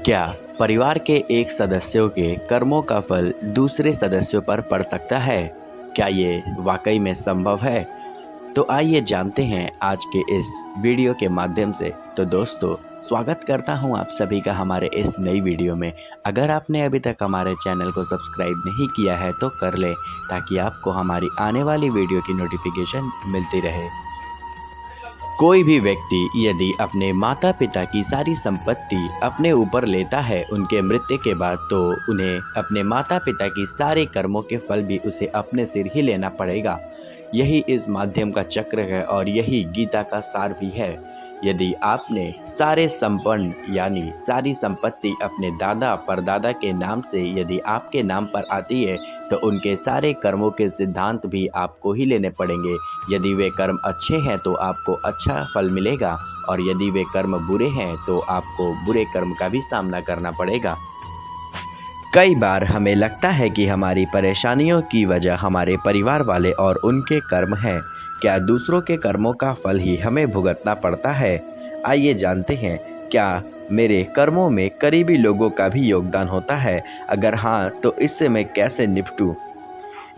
क्या परिवार के एक सदस्यों के कर्मों का फल दूसरे सदस्यों पर पड़ सकता है? क्या ये वाकई में संभव है? तो आइए जानते हैं आज के इस वीडियो के माध्यम से। तो दोस्तों, स्वागत करता हूं आप सभी का हमारे इस नई वीडियो में। अगर आपने अभी तक हमारे चैनल को सब्सक्राइब नहीं किया है तो कर लें, ताकि आपको हमारी आने वाली वीडियो की नोटिफिकेशन मिलती रहे। कोई भी व्यक्ति यदि अपने माता पिता की सारी संपत्ति अपने ऊपर लेता है उनके मृत्यु के बाद, तो उन्हें अपने माता पिता की सारे कर्मों के फल भी उसे अपने सिर ही लेना पड़ेगा। यही इस माध्यम का चक्र है और यही गीता का सार भी है। यदि आपने सारे संपन्न यानी सारी संपत्ति अपने दादा परदादा के नाम से यदि आपके नाम पर आती है, तो उनके सारे कर्मों के सिद्धांत भी आपको ही लेने पड़ेंगे। यदि वे कर्म अच्छे हैं तो आपको अच्छा फल मिलेगा, और यदि वे कर्म बुरे हैं तो आपको बुरे कर्म का भी सामना करना पड़ेगा। कई बार हमें लगता है कि हमारी परेशानियों की वजह हमारे परिवार वाले और उनके कर्म हैं। क्या दूसरों के कर्मों का फल ही हमें भुगतना पड़ता है? आइए जानते हैं, क्या मेरे कर्मों में करीबी लोगों का भी योगदान होता है? अगर हाँ, तो इससे मैं कैसे निपटूं?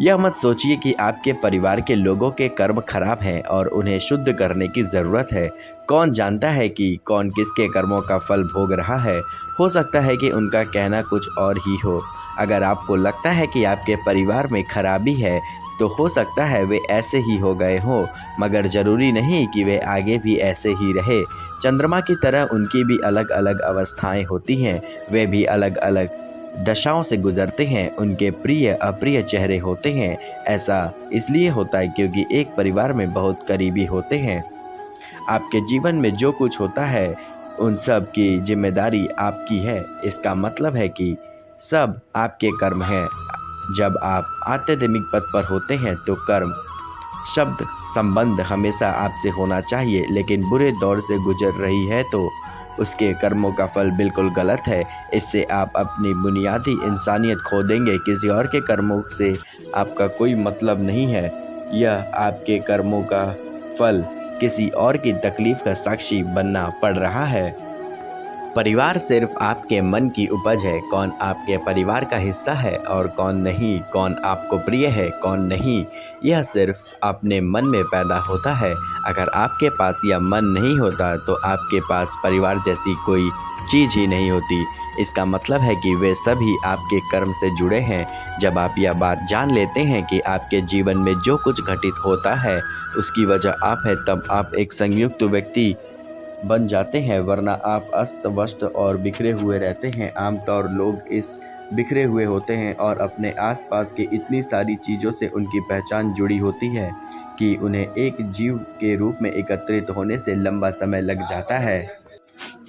यह मत सोचिए कि आपके परिवार के लोगों के कर्म खराब हैं और उन्हें शुद्ध करने की ज़रूरत है। कौन जानता है कि कौन किसके कर्मों का फल भोग रहा है? हो सकता है कि उनका कहना कुछ और ही हो। अगर आपको लगता है कि आपके परिवार में खराबी है, तो हो सकता है वे ऐसे ही हो गए हों, मगर ज़रूरी नहीं कि वे आगे भी ऐसे ही रहे। चंद्रमा की तरह उनकी भी अलग अलग अवस्थाएं होती हैं, वे भी अलग अलग दशाओं से गुजरते हैं, उनके प्रिय अप्रिय चेहरे होते हैं। ऐसा इसलिए होता है क्योंकि एक परिवार में बहुत करीबी होते हैं। आपके जीवन में जो कुछ होता है उन सब की जिम्मेदारी आपकी है। इसका मतलब है कि सब आपके कर्म हैं। जब आप आध्यात्मिक पथ पर होते हैं तो कर्म शब्द संबंध हमेशा आपसे होना चाहिए, लेकिन बुरे दौर से गुजर रही है तो उसके कर्मों का फल बिल्कुल गलत है। इससे आप अपनी बुनियादी इंसानियत खो देंगे। किसी और के कर्मों से आपका कोई मतलब नहीं है। यह आपके कर्मों का फल किसी और की तकलीफ का साक्षी बनना पड़ रहा है। परिवार सिर्फ आपके मन की उपज है। कौन आपके परिवार का हिस्सा है और कौन नहीं, कौन आपको प्रिय है कौन नहीं, यह सिर्फ अपने मन में पैदा होता है। अगर आपके पास यह मन नहीं होता तो आपके पास परिवार जैसी कोई चीज़ ही नहीं होती। इसका मतलब है कि वे सभी आपके कर्म से जुड़े हैं। जब आप यह बात जान लेते हैं कि आपके जीवन में जो कुछ घटित होता है उसकी वजह आप है, तब आप एक संयुक्त व्यक्ति बन जाते हैं, वरना आप अस्त व्यस्त और बिखरे हुए रहते हैं। आमतौर लोग इस बिखरे हुए होते हैं और अपने आसपास की इतनी सारी चीज़ों से उनकी पहचान जुड़ी होती है कि उन्हें एक जीव के रूप में एकत्रित होने से लंबा समय लग जाता है।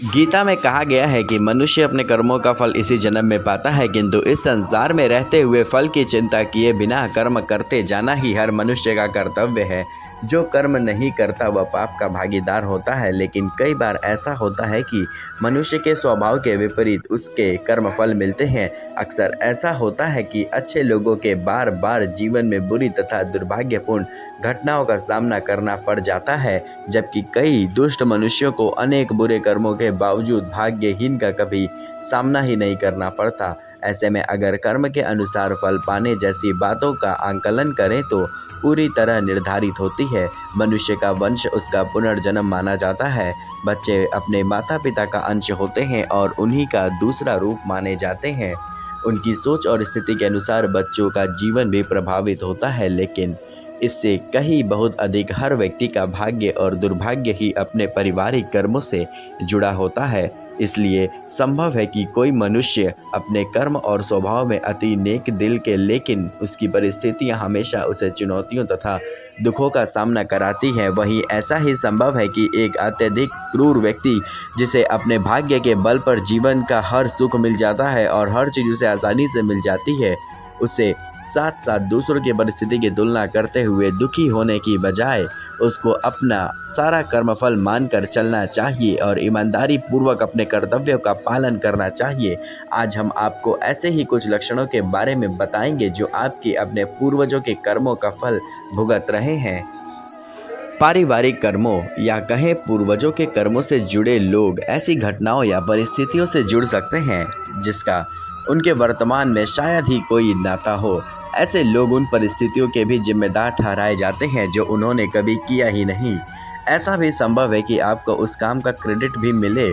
गीता में कहा गया है कि मनुष्य अपने कर्मों का फल इसी जन्म में पाता है, किंतु इस संसार में रहते हुए फल की चिंता किए बिना कर्म करते जाना ही हर मनुष्य का कर्तव्य है। जो कर्म नहीं करता वह पाप का भागीदार होता है। लेकिन कई बार ऐसा होता है कि मनुष्य के स्वभाव के विपरीत उसके कर्म फल मिलते हैं। अक्सर ऐसा होता है कि अच्छे लोगों के बार बार जीवन में बुरी तथा दुर्भाग्यपूर्ण घटनाओं का सामना करना पड़ जाता है, जबकि कई दुष्ट मनुष्यों को अनेक बुरे कर्मों के बावजूद भाग्यहीन का कभी सामना ही नहीं करना पड़ता। ऐसे में अगर कर्म के अनुसार फल पाने जैसी बातों का आंकलन करें तो पूरी तरह निर्धारित होती है। मनुष्य का वंश उसका पुनर्जन्म माना जाता है। बच्चे अपने माता पिता का अंश होते हैं और उन्हीं का दूसरा रूप माने जाते हैं। उनकी सोच और स्थिति के अनुसार बच्चों का जीवन भी प्रभावित होता है, लेकिन इससे कहीं बहुत अधिक हर व्यक्ति का भाग्य और दुर्भाग्य ही अपने पारिवारिक कर्मों से जुड़ा होता है। इसलिए संभव है कि कोई मनुष्य अपने कर्म और स्वभाव में अति नेक दिल के, लेकिन उसकी परिस्थितियां हमेशा उसे चुनौतियों तथा दुखों का सामना कराती हैं। वहीं ऐसा ही संभव है कि एक अत्यधिक क्रूर व्यक्ति, जिसे अपने भाग्य के बल पर जीवन का हर सुख मिल जाता है और हर चीज़ उसे आसानी से मिल जाती है, उसे साथ साथ दूसरों की परिस्थिति की तुलना करते हुए दुखी होने की बजाय उसको अपना सारा कर्मफल मानकर चलना चाहिए और ईमानदारी पूर्वक अपने कर्तव्यों का पालन करना चाहिए। आज हम आपको ऐसे ही कुछ लक्षणों के बारे में बताएंगे जो आपके अपने पूर्वजों के कर्मों का फल भुगत रहे हैं। पारिवारिक कर्मों या कहें पूर्वजों के कर्मों से जुड़े लोग ऐसी घटनाओं या परिस्थितियों से जुड़ सकते हैं जिसका उनके वर्तमान में शायद ही कोई नाता हो। ऐसे लोग उन परिस्थितियों के भी जिम्मेदार ठहराए जाते हैं जो उन्होंने कभी किया ही नहीं। ऐसा भी संभव है कि आपको उस काम का क्रेडिट भी मिले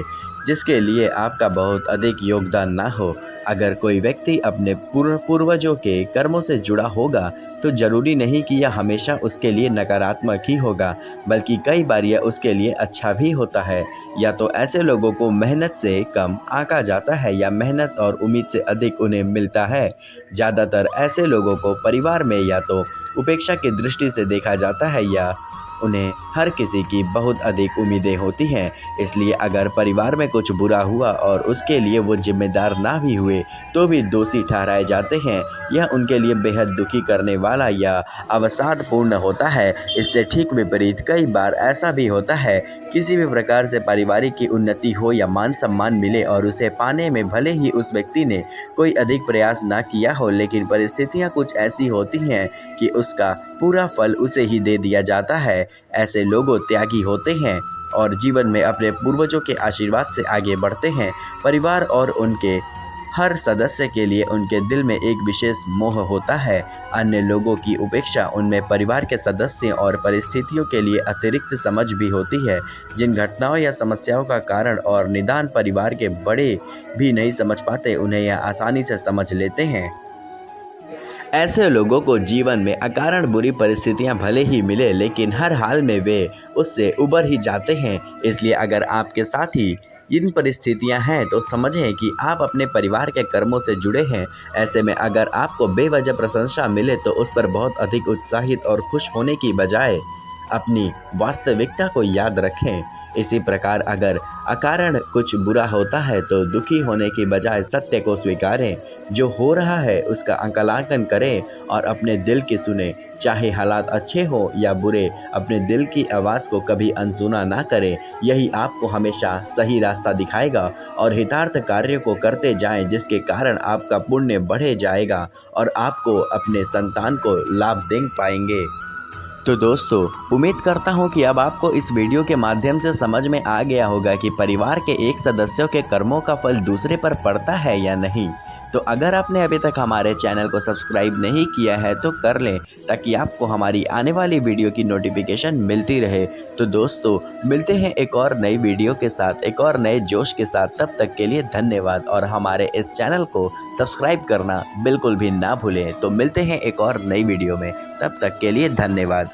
जिसके लिए आपका बहुत अधिक योगदान ना हो। अगर कोई व्यक्ति अपने पूर्वजों के कर्मों से जुड़ा होगा तो जरूरी नहीं कि यह हमेशा उसके लिए नकारात्मक ही होगा, बल्कि कई बार यह उसके लिए अच्छा भी होता है। या तो ऐसे लोगों को मेहनत से कम आंका जाता है या मेहनत और उम्मीद से अधिक उन्हें मिलता है। ज़्यादातर ऐसे लोगों को परिवार में या तो उपेक्षा की दृष्टि से देखा जाता है या उन्हें हर किसी की बहुत अधिक उम्मीदें होती हैं। इसलिए अगर परिवार में कुछ बुरा हुआ और उसके लिए वो जिम्मेदार ना भी हुए तो भी दोषी ठहराए जाते हैं। यह उनके लिए बेहद दुखी करने वाला या अवसादपूर्ण होता है। इससे ठीक विपरीत कई बार ऐसा भी होता है, किसी भी प्रकार से पारिवारिक की उन्नति हो या मान सम्मान मिले और उसे पाने में भले ही उस व्यक्ति ने कोई अधिक प्रयास ना किया हो, लेकिन परिस्थितियां कुछ ऐसी होती हैं कि उसका पूरा फल उसे ही दे दिया जाता है। ऐसे लोग त्यागी होते हैं और जीवन में अपने पूर्वजों के आशीर्वाद से आगे बढ़ते हैं। परिवार और उनके हर सदस्य के लिए उनके दिल में एक विशेष मोह होता है। अन्य लोगों की उपेक्षा उनमें परिवार के सदस्य और परिस्थितियों के लिए अतिरिक्त समझ भी होती है, जिन घटनाओं या समस्याओं का कारण और निदान परिवार के बड़े भी नहीं समझ पाते, उन्हें यह आसानी से समझ लेते हैं। ऐसे लोगों को जीवन में अकारण बुरी परिस्थितियां भले ही मिले, लेकिन हर हाल में वे उससे उबर ही जाते हैं। इसलिए अगर आपके साथ ही इन परिस्थितियां हैं तो समझें कि आप अपने परिवार के कर्मों से जुड़े हैं। ऐसे में अगर आपको बेवजह प्रशंसा मिले तो उस पर बहुत अधिक उत्साहित और खुश होने की बजाय अपनी वास्तविकता को याद रखें। इसी प्रकार अगर अकारण कुछ बुरा होता है तो दुखी होने की बजाय सत्य को स्वीकारें। जो हो रहा है उसका आकलन करें और अपने दिल की सुने। चाहे हालात अच्छे हो या बुरे, अपने दिल की आवाज़ को कभी अनसुना ना करें। यही आपको हमेशा सही रास्ता दिखाएगा और हितार्थ कार्य को करते जाएं, जिसके कारण आपका पुण्य बढ़े जाएगा और आपको अपने संतान को लाभ दे पाएंगे। तो दोस्तों, उम्मीद करता हूँ कि अब आपको इस वीडियो के माध्यम से समझ में आ गया होगा कि परिवार के एक सदस्यों के कर्मों का फल दूसरे पर पड़ता है या नहीं। तो अगर आपने अभी तक हमारे चैनल को सब्सक्राइब नहीं किया है तो कर लें, ताकि आपको हमारी आने वाली वीडियो की नोटिफिकेशन मिलती रहे। तो दोस्तों, मिलते हैं एक और नई वीडियो के साथ, एक और नए जोश के साथ। तब तक के लिए धन्यवाद और हमारे इस चैनल को सब्सक्राइब करना बिल्कुल भी ना भूलें। तो मिलते हैं एक और नई वीडियो में, तब तक के लिए धन्यवाद।